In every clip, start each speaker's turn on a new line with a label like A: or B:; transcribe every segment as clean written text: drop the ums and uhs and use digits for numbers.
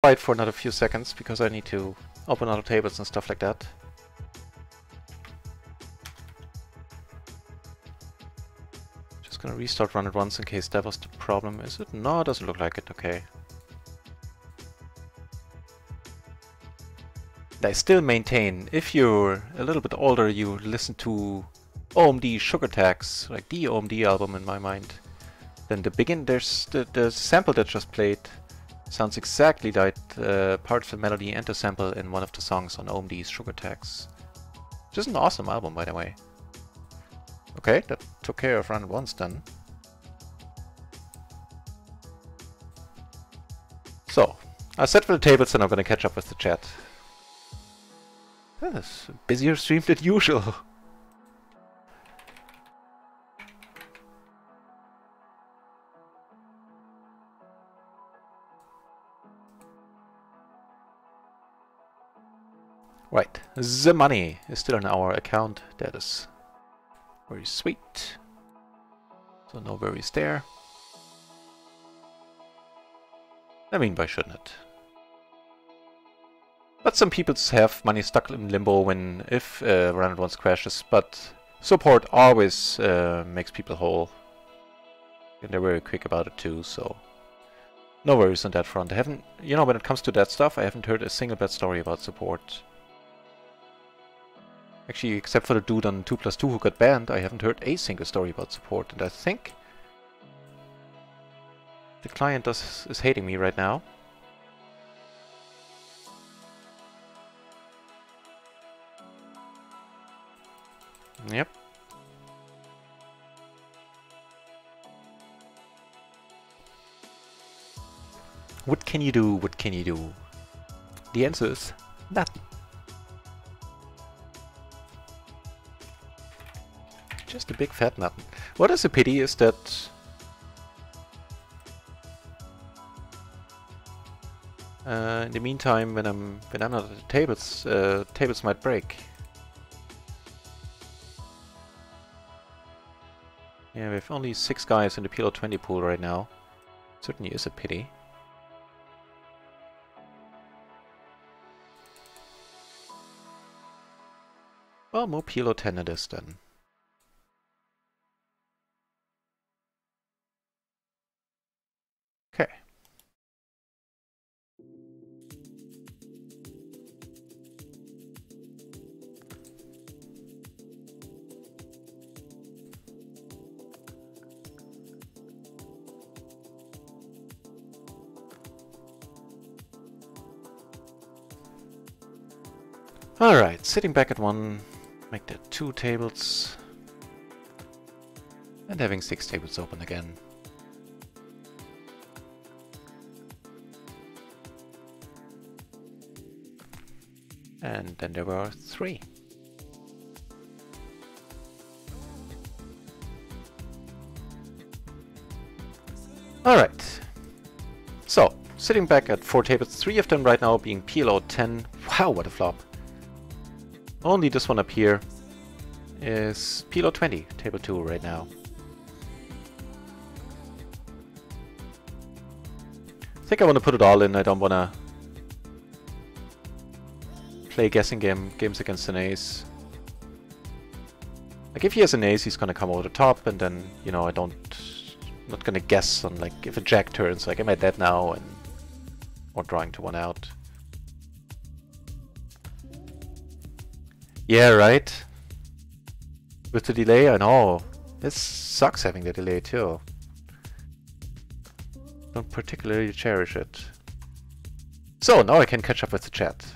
A: quiet for another few seconds because I need to open other tables and stuff like that. Just gonna restart RunItOnce in case that was the problem. Is it? No, it doesn't look like it. Okay. I still maintain, if you're a little bit older, you listen to OMD Sugar Tax, like the OMD album in my mind, then there's the sample that just played sounds exactly like part of the melody and the sample in one of the songs on OMD's Sugar Tax. Which is an awesome album, by the way. Okay, that took care of RunItOnce then. So, I set for the tables and I'm gonna catch up with the chat. That's a busier stream than usual. Right, the money is still in our account. That is very sweet. So no worries there. I mean, why shouldn't it? But some people have money stuck in limbo if RunItOnce crashes, but support always makes people whole. And they're very quick about it too, so no worries on that front. I haven't, you know, when it comes to that stuff, I haven't heard a single bad story about support. Actually, except for the dude on 2+2 who got banned, I haven't heard a single story about support, and I think the client is hating me right now. Yep. What can you do? What can you do? The answer is nothing. Just a big fat nothing. What is a pity is that in the meantime, when I'm not at the tables, tables might break. Yeah, we have only 6 guys in the PLO 20 pool right now. Certainly is a pity. Well, more PLO 10 it is then. Okay. Alright, sitting back at 1, make that 2 tables, and having 6 tables open again. And then there were 3. Alright, so sitting back at 4 tables, 3 of them right now being PLO 10. Wow, what a flop. Only this one up here is PLO 20, table 2 right now. I think I want to put it all in. I don't want to play guessing games against an ace. Like if he has an ace, he's gonna come over the top, and then, you know, I'm not gonna guess on like if a jack turns, like am I dead now, and or drawing to 1 out. Yeah, right. With the delay, I know. This sucks having the delay too. Don't particularly cherish it. So now I can catch up with the chat.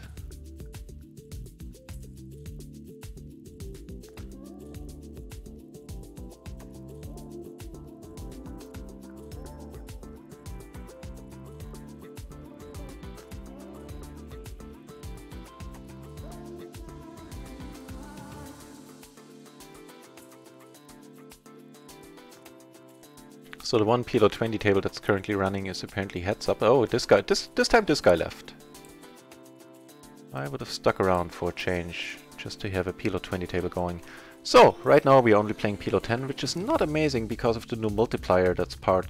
A: So the one PLO 20 table that's currently running is apparently heads up. Oh, this guy, this time this guy left. I would have stuck around for a change, just to have a PLO 20 table going. So, right now we're only playing PLO 10, which is not amazing because of the new multiplier that's part...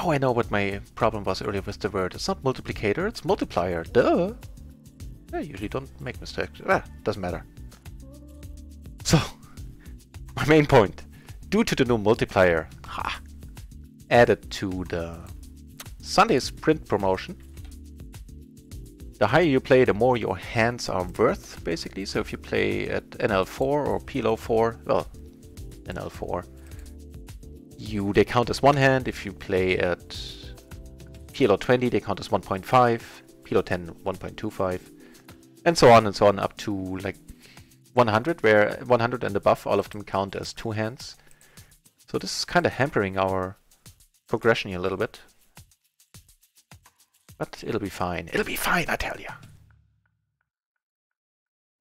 A: Now I know what my problem was earlier with the word. It's not multiplicator, it's multiplier. Duh! I usually don't make mistakes. Doesn't matter. So, my main point. Due to the new multiplier added to the Sunday Sprint promotion, the higher you play, the more your hands are worth, basically. So if you play at NL4 or PLO 4, well, NL4, they count as one hand. If you play at PLO 20, they count as 1.5, PLO 10, 1.25, and so on up to like 100, where 100 and above, all of them count as two hands. So this is kind of hampering our progression here a little bit. But it'll be fine. It'll be fine, I tell ya.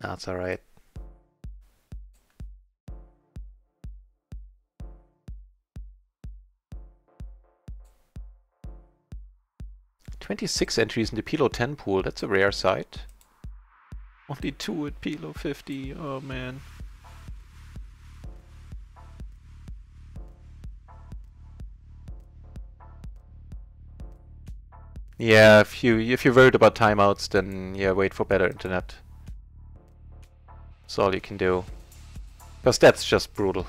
A: That's alright. "26 entries in the PLO 10 pool. That's a rare sight. Only 2 at PLO 50. Oh man. Yeah, if you're worried about timeouts, then yeah, wait for better internet. That's all you can do. Because that's just brutal.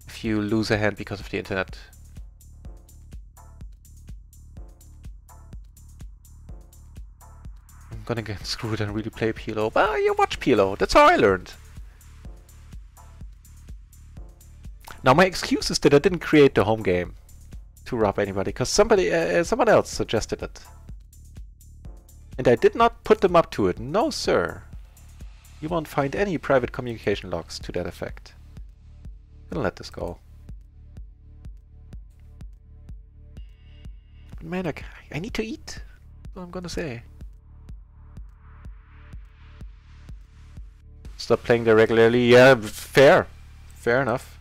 A: If you lose a hand because of the internet. I'm gonna get screwed and really play PLO. Well, you watch PLO. That's how I learned. Now my excuse is that I didn't create the home game to rob anybody, because someone else suggested it. And I did not put them up to it. No, sir. You won't find any private communication logs to that effect. I'm gonna let this go. Man, I need to eat. That's what I'm gonna say. Stop playing there regularly. Yeah, fair. Fair enough.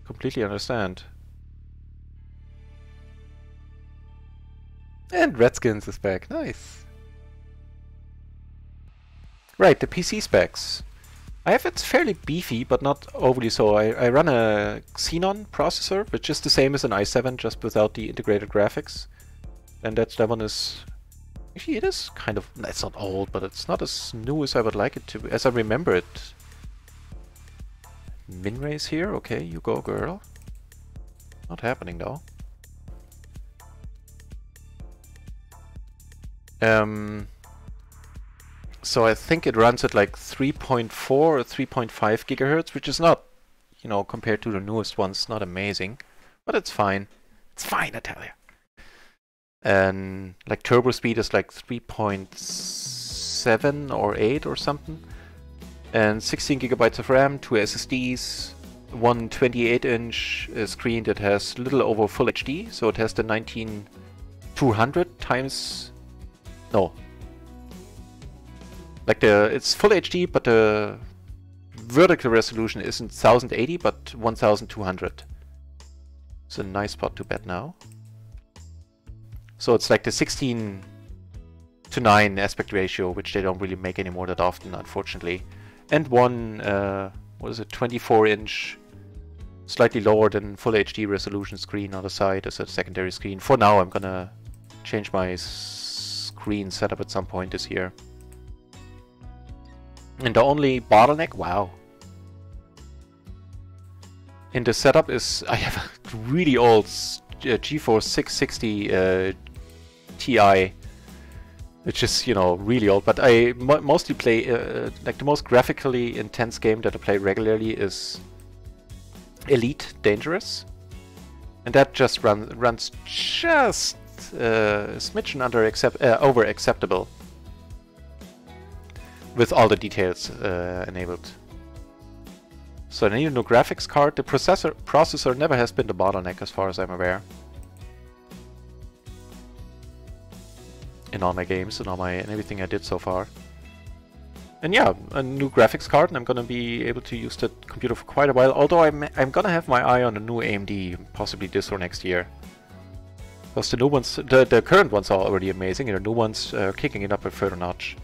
A: Completely understand. And Redskins is back. Nice. Right, the PC specs. It's fairly beefy, but not overly so. I run a Xenon processor, which is the same as an i7, just without the integrated graphics. And that one is... Actually, it is kind of... It's not old, but it's not as new as I would like it to be, as I remember it. Min-raise here? Okay, you go, girl. Not happening, though. So I think it runs at like 3.4 or 3.5 gigahertz, which is not, you know, compared to the newest ones, not amazing, but it's fine. It's fine, I tell you. And like turbo speed is like 3.7 or 8 or something. And 16 gigabytes of RAM, 2 SSDs, one 28-inch screen that has little over full HD, so it has the 19200 times... No. Like it's full HD, but the vertical resolution isn't 1080, but 1200. It's a nice spot to bet now. So it's like the 16:9 aspect ratio, which they don't really make anymore that often, unfortunately. And one, what is it, 24-inch, slightly lower than full HD resolution screen on the side as a secondary screen. For now, I'm gonna change my screen setup at some point this year. And the only bottleneck, wow, in the setup is I have a really old GeForce 660 Ti, which is, you know, really old, but I mostly play, like the most graphically intense game that I play regularly is Elite Dangerous. And that just runs just a smidgen over acceptable with all the details enabled. So I need a new graphics card. The processor never has been the bottleneck as far as I'm aware. In all my games and everything I did so far. And yeah, a new graphics card, and I'm gonna be able to use that computer for quite a while. Although I'm gonna have my eye on a new AMD, possibly this or next year. Because the new ones, the current ones are already amazing, and the new ones are kicking it up a further notch.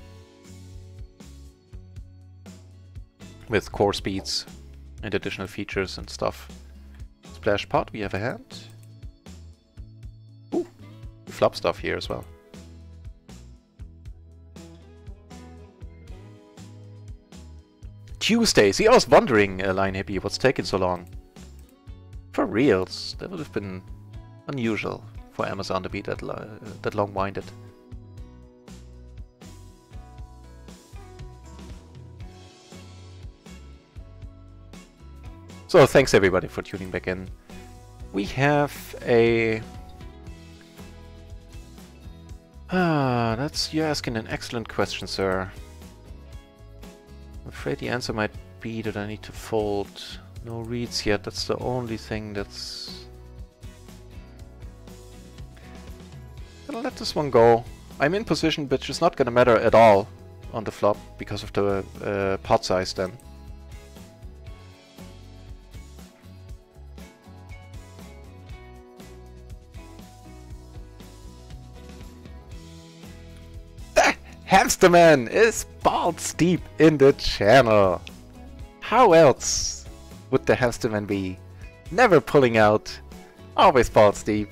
A: With core speeds and additional features and stuff. Splash pot, we have a hand. Ooh, flop stuff here as well. Tuesday. See, I was wondering, Line Hippie, what's taking so long? For reals, that would have been unusual for Amazon to be that long-winded. So thanks everybody for tuning back in. We have a... you're asking an excellent question, sir. I'm afraid the answer might be that I need to fold. No reads yet, that's the only thing that's... Gonna let this one go. I'm in position, but it's not gonna matter at all on the flop because of the pot size then. Hamsterman is balls deep in the channel. How else would the Hamsterman be? Never pulling out, always balls deep.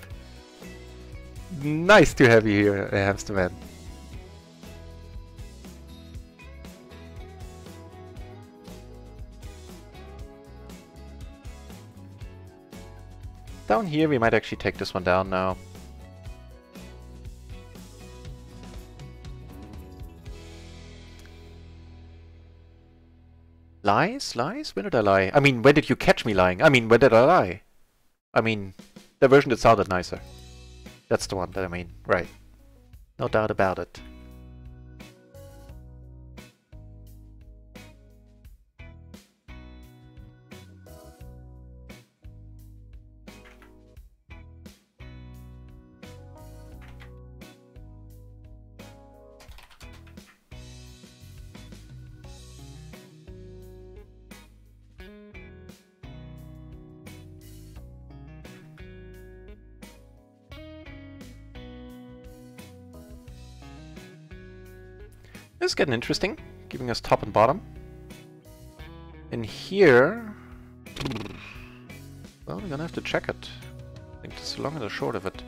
A: Nice to have you here, Hamsterman. Down here we might actually take this one down now. Lies? Lies? When did I lie? I mean, when did you catch me lying? I mean, when did I lie? I mean, the version that sounded nicer. That's the one that I mean, right. No doubt about it. This is getting interesting, giving us top and bottom. And here... well, we're gonna have to check it. I think that's the long and the short of it.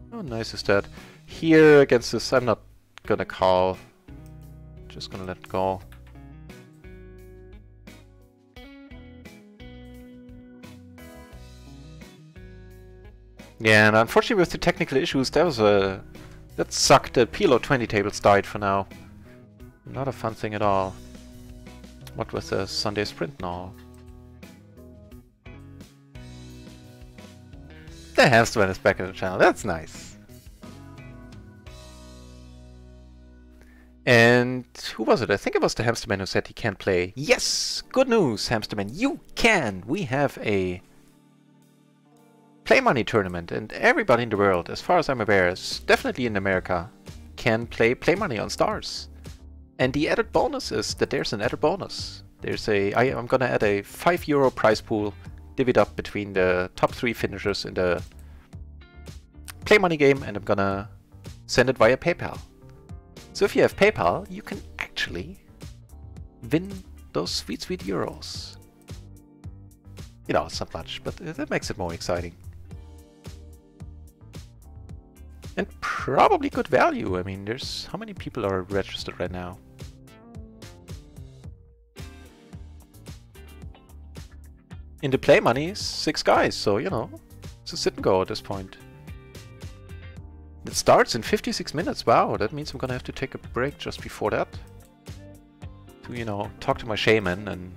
A: How nice is that? Here against this, I'm not gonna call. Just gonna let it go. Yeah, and unfortunately with the technical issues, that sucked. The PLO 20 tables died for now. Not a fun thing at all. What with the Sunday sprint now? The Hamsterman is back in the channel. That's nice. And who was it? I think it was the Hamsterman who said he can't play. Yes! Good news, Hamsterman. You can! We have a play money tournament, and everybody in the world, as far as I'm aware, is definitely in America, can play money on stars. And the added bonus is that there's an added bonus. There's I'm gonna add a €5 prize pool, divvied up between the top 3 finishers in the play money game, and I'm gonna send it via PayPal. So if you have PayPal, you can actually win those sweet, sweet euros. You know, it's not much, but that makes it more exciting. And probably good value. I mean, there's... how many people are registered right now? In the play money, 6 guys, so, you know, it's a sit and go at this point. It starts in 56 minutes. Wow, that means I'm gonna have to take a break just before that. To, you know, talk to my shaman and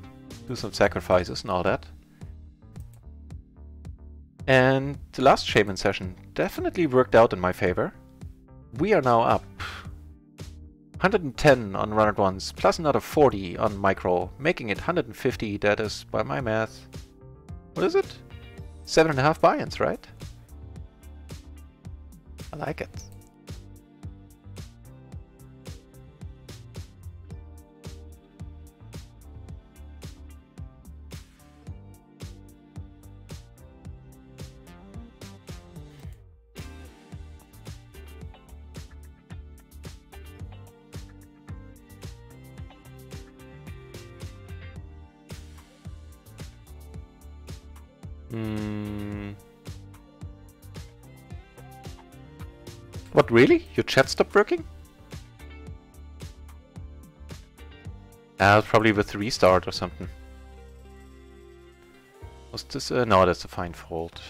A: do some sacrifices and all that. And the last shaman session definitely worked out in my favor. We are now up 110 on RunItOnce, plus another 40 on micro, making it 150. That is, by my math, what is it? 7.5 buy-ins, right? I like it. Hmm. What, really? Your chat stopped working? Probably with the restart or something. Was this? No, that's a fine fault.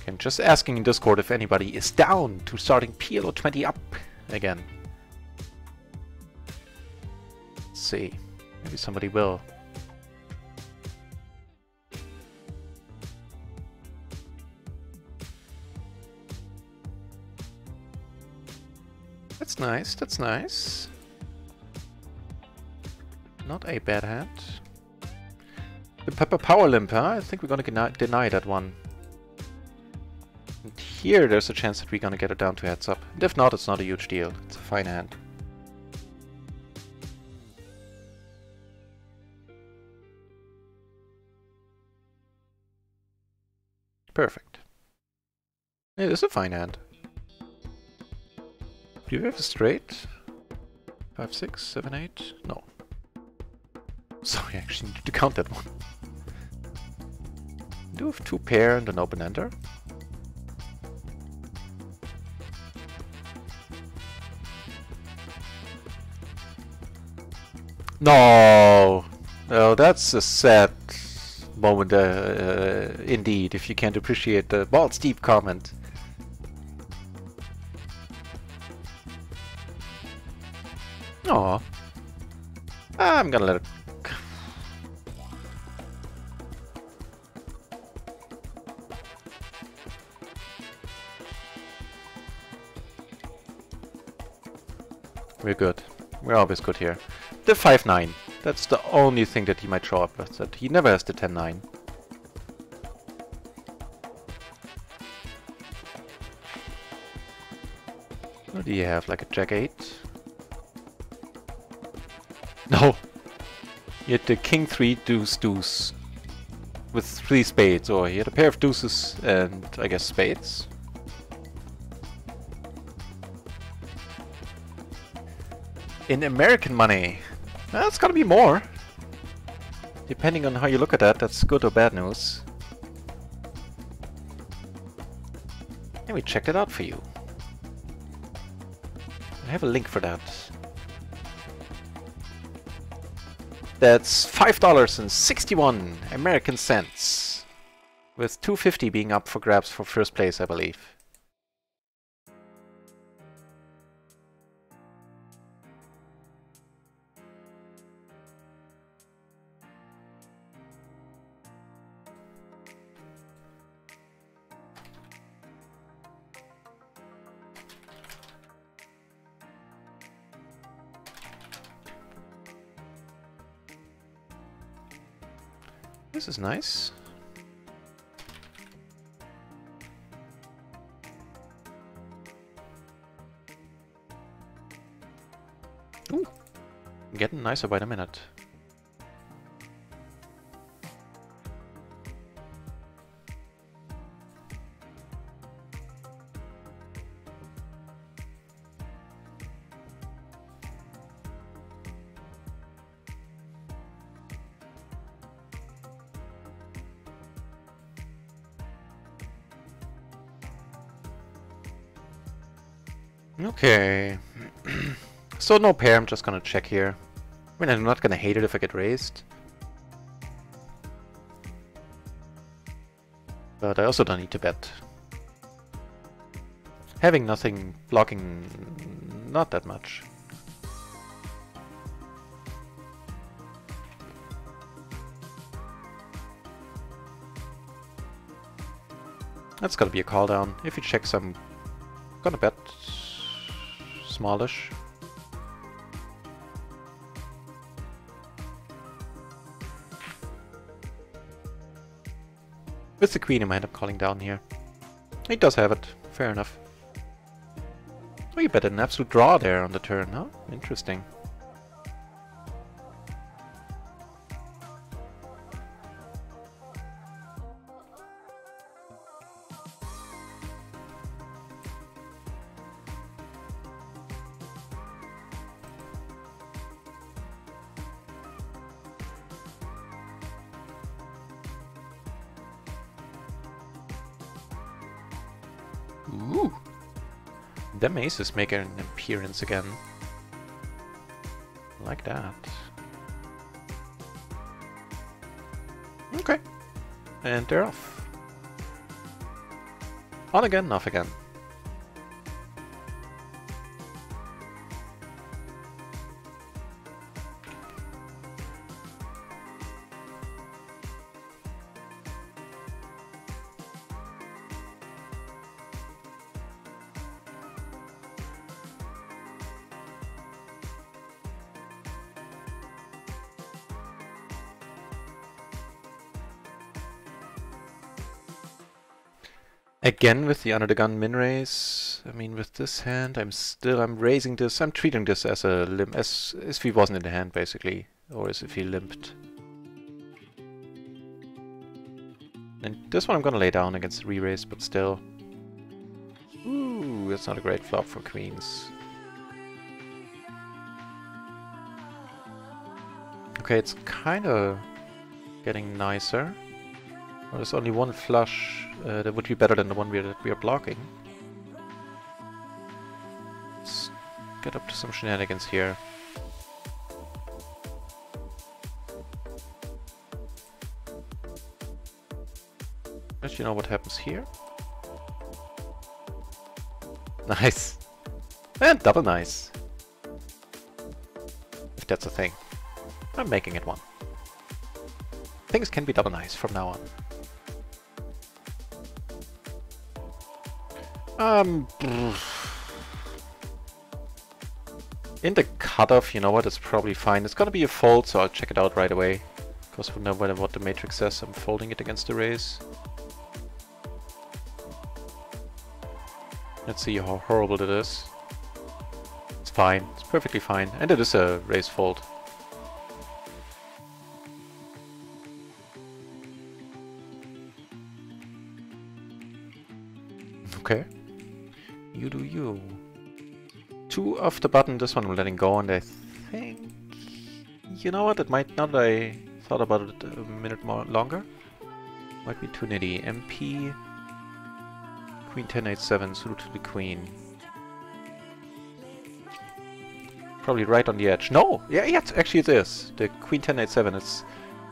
A: I'm just asking in Discord if anybody is down to starting PLO 20 up again. Let's see. Maybe somebody will. That's nice, that's nice. Not a bad hand. The Pepper Power Limp, huh? I think we're gonna deny that one. And here there's a chance that we're gonna get it down to heads up. And if not, it's not a huge deal. It's a fine hand. Perfect. It is a fine hand. Do you have a straight? 5, 6, 7, 8? No. Sorry, I actually need to count that one. Do have 2 pair and an open ender. No! Oh, that's a sad moment indeed, if you can't appreciate the balls deep comment. Aw. I'm gonna let it... We're good. We're always good here. The 5-9. That's the only thing that he might show up with. That he never has the 10-9. What do you have? Like a Jack 8? No! He had the King 3 deuce deuce. With 3 spades. Or he had a pair of deuces and I guess spades. In American money, that's gotta be more. Depending on how you look at that, that's good or bad news. And we checked it out for you. I have a link for that. That's $5.61 American cents. With $2.50 being up for grabs for first place, I believe. This is nice. Ooh, getting nicer by the minute. Okay. So no pair, I'm just gonna check here. I mean, I'm not gonna hate it if I get raised. But I also don't need to bet. Having nothing blocking, not that much. That's gotta be a call down. If he checks, I'm gonna bet smallish. With the queen, I might end up calling down here. He does have it. Fair enough. Oh, you bet an absolute draw there on the turn, huh? Interesting. Ooh! Them aces make an appearance again. Like that. Okay. And they're off. On again, off again. Again with the under the gun min raise. I mean, with this hand, I'm raising this. I'm treating this as a limp, as if he wasn't in the hand basically, or as if he limped. And this one I'm gonna lay down against the re-raise, but still. Ooh, that's not a great flop for queens. Okay, it's kinda getting nicer. Well, there's only one flush that would be better than the one that we are blocking. Let's get up to some shenanigans here. Let you know what happens here. Nice. And double nice. If that's a thing. I'm making it one. Things can be double nice from now on. In the cutoff, you know what, it's probably fine. It's gonna be a fold, so I'll check it out right away. Because no matter what the matrix says, I'm folding it against the raise. Let's see how horrible it is. It's fine, it's perfectly fine. And it is a raise fold. Okay. You do you. 2 off the button, this one I'm letting go, and I think... You know what, it might, now that I thought about it a minute more longer, might be too nitty. MP... Queen 10, 8, 7, suited to the queen. Probably right on the edge. No! Yeah, actually it is. The Queen 10, 8, 7,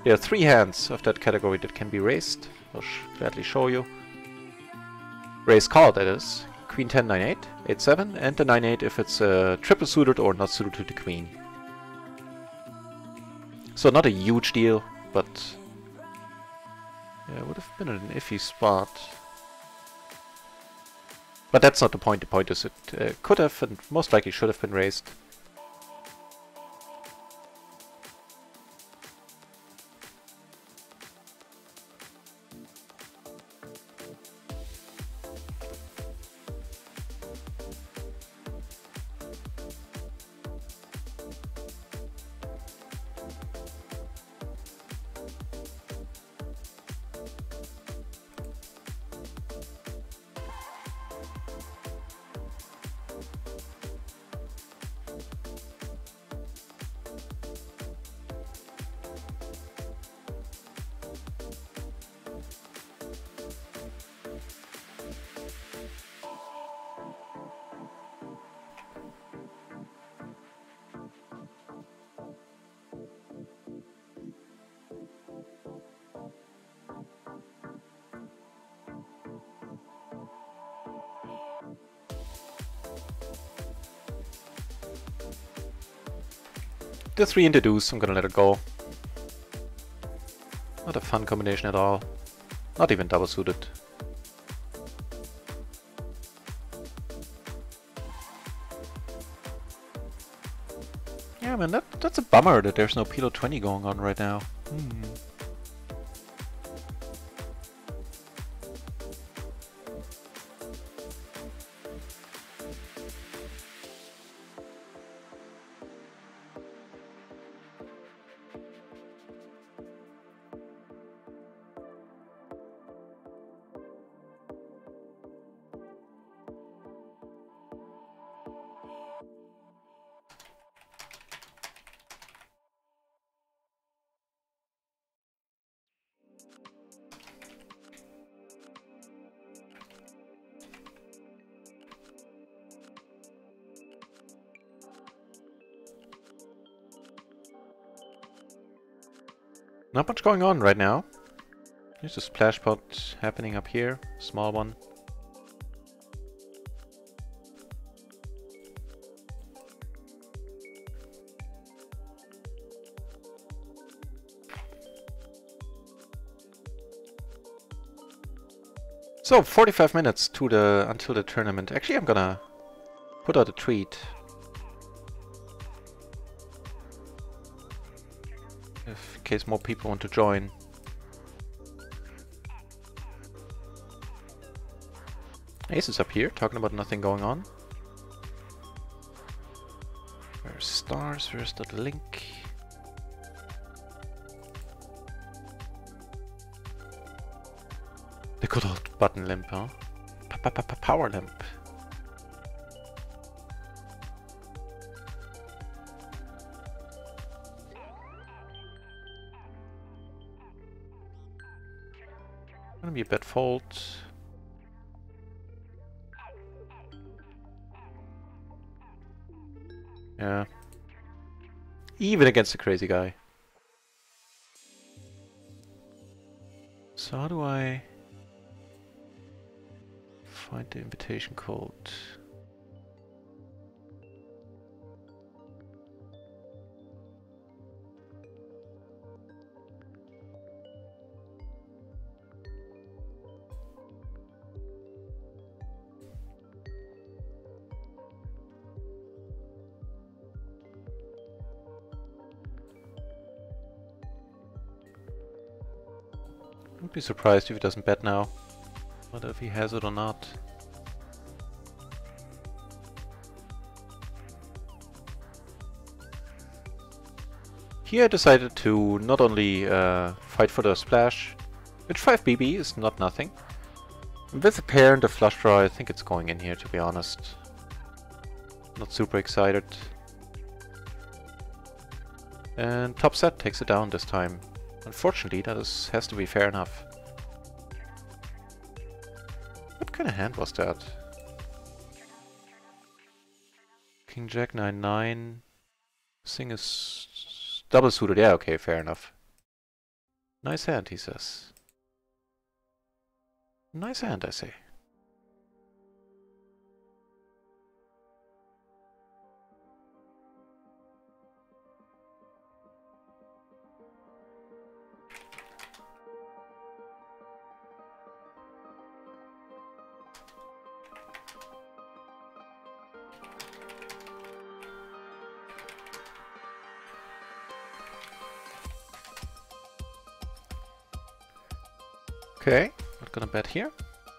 A: there are 3 hands of that category that can be raised. I'll gladly show you. Raise call, that is. Queen 10, 9, 8, 8, 7, and the 9, 8 if it's triple suited or not suited to the queen. So not a huge deal, but yeah, it would have been an iffy spot. But that's not the point. The point is it could have and most likely should have been raised. The 3 into deuce, I'm gonna let it go. Not a fun combination at all. Not even double suited. Yeah man, that's a bummer that there's no PLO 20 going on right now. Not much going on right now. There's a splash pod happening up here, small one. So 45 minutes to until the tournament. Actually, I'm gonna put out a tweet. In case more people want to join. Ace is up here, talking about nothing going on. Where's stars? Where's the link? The good old button limp, huh? Power limp. Gonna be a bad fold. Yeah. Even against the crazy guy. So how do I find the invitation code? I'd be surprised if he doesn't bet now. Whether if he has it or not. Here I decided to not only fight for the splash, which 5 BB is not nothing. With a pair and a flush draw, I think it's going in here, to be honest. Not super excited. And top set takes it down this time. Unfortunately, that has to be fair enough. What kind of hand was that? King Jack 9-9. This thing is double suited. Yeah, okay, fair enough. Nice hand, he says. Nice hand, I say. Okay, not gonna bet here.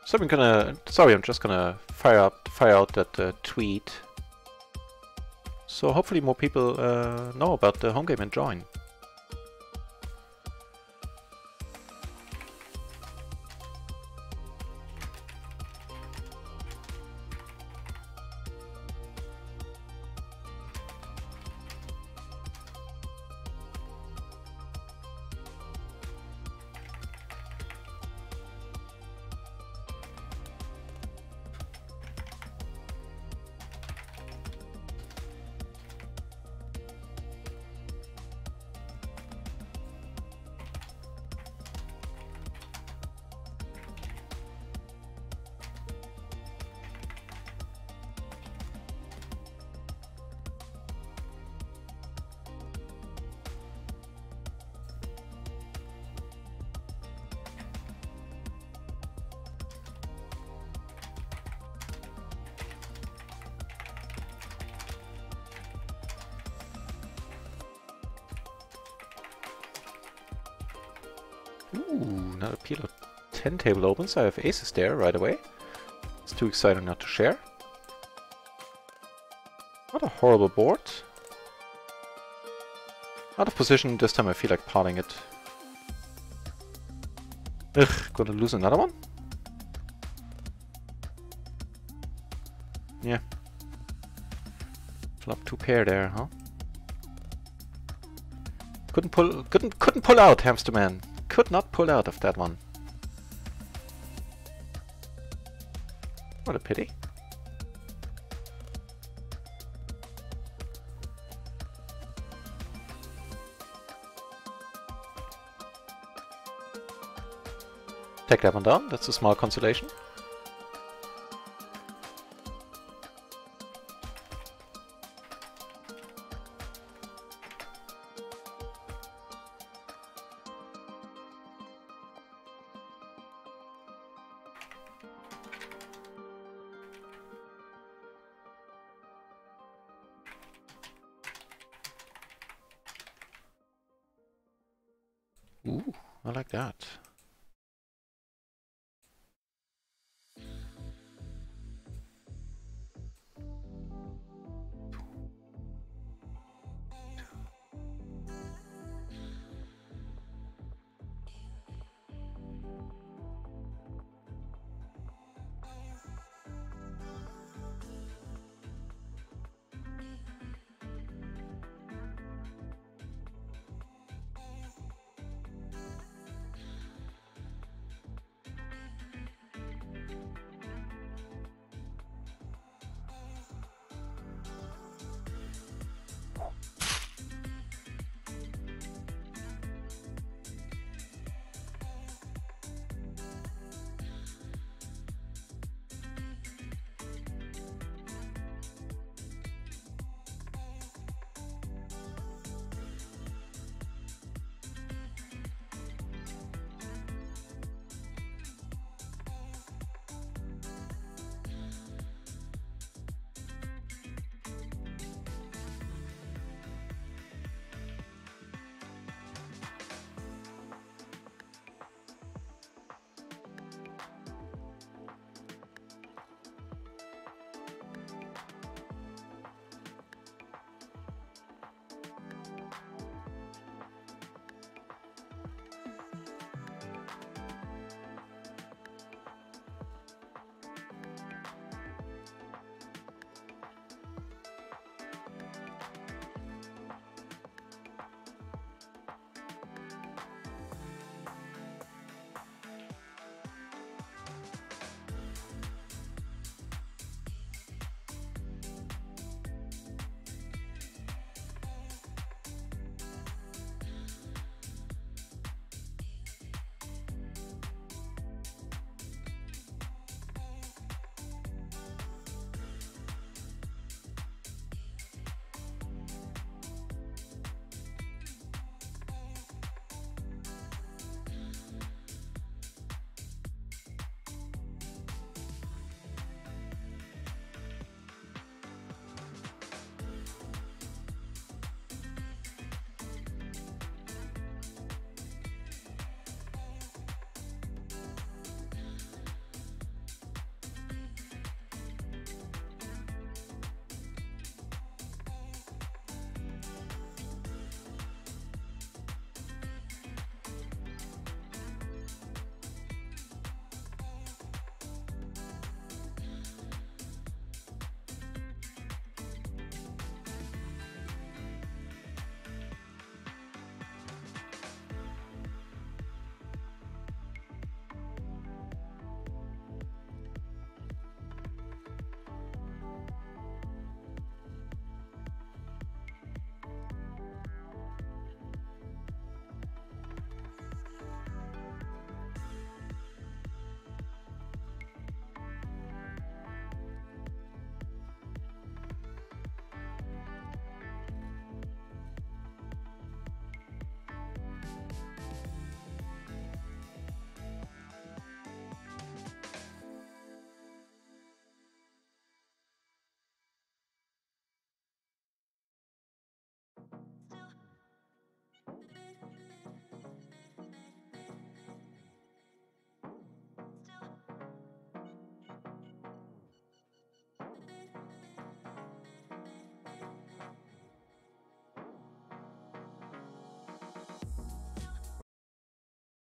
A: So I'm just gonna fire out that tweet. So hopefully more people know about the home game and join. Ooh, not a PLO 10 table opens. I have aces there right away. It's too exciting not to share. What a horrible board. Out of position, this time I feel like potting it. Ugh, gonna lose another one? Yeah. Flop 2 pair there, huh? Couldn't pull out, Hamster Man. Could not pull out of that one. What a pity. Take that one down, that's a small consolation. Ooh, I like that.